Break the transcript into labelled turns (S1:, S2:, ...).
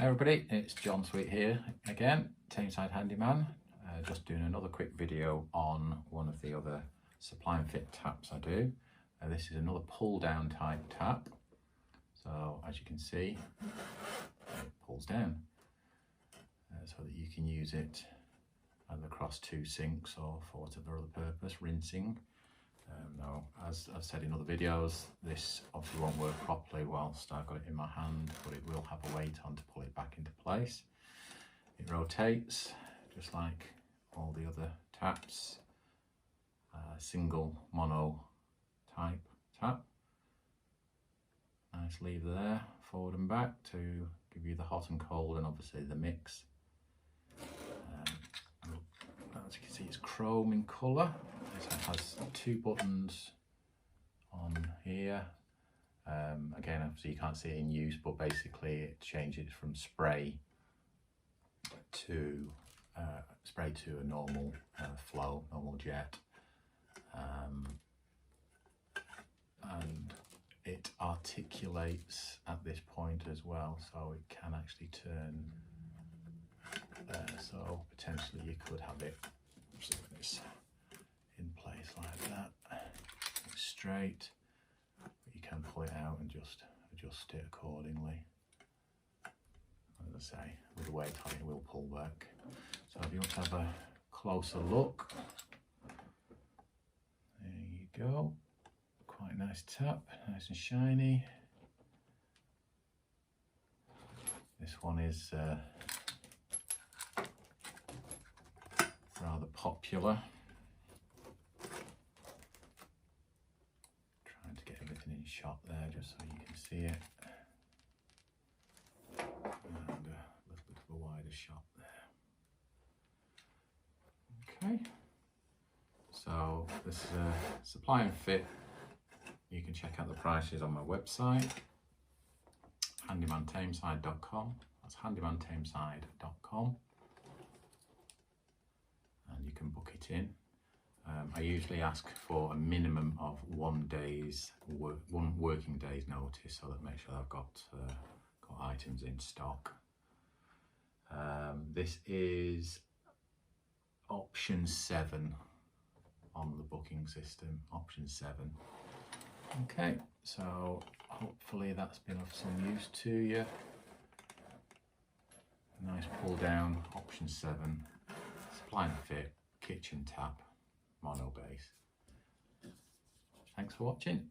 S1: Hey everybody, it's John Sweet here again, Tameside Handyman. Just doing another quick video on one of the other supply and fit taps I do. This is another pull down type tap. So as you can see, it pulls down so that you can use it either across two sinks or for whatever other purpose, rinsing. Now, as I've said in other videos, this obviously won't work properly whilst I've got it in my hand, but it will have a weight on to pull it back into place. It rotates just like all the other taps, single mono type tap. Nice lever there, forward and back to give you the hot and cold and obviously the mix. As you can see, it's chrome in colour. So it has two buttons on here. Again, obviously you can't see it in use, but basically it changes from spray to a normal flow, normal jet, and it articulates at this point as well, so it can actually turn. So potentially you could have it in place like that, straight, but you can pull it out and just adjust it accordingly. As I say, with the weight on it, will pull back. So if you want to have a closer look, there you go. Quite a nice tap, nice and shiny. This one is rather popular. Trying to get everything in shot there just so you can see it. And a little bit of a wider shot there. Okay. So this is a supply and fit. You can check out the prices on my website, handymantameside.com. That's handymantameside.com. And you can book it in. I usually ask for a minimum of one working day's notice, so that makes sure I've got items in stock. This is option 7 on the booking system, option 7. Okay, so hopefully that's been of some use to you. Nice pull down, option 7. Supply and fit, kitchen tap, mono base. Thanks for watching.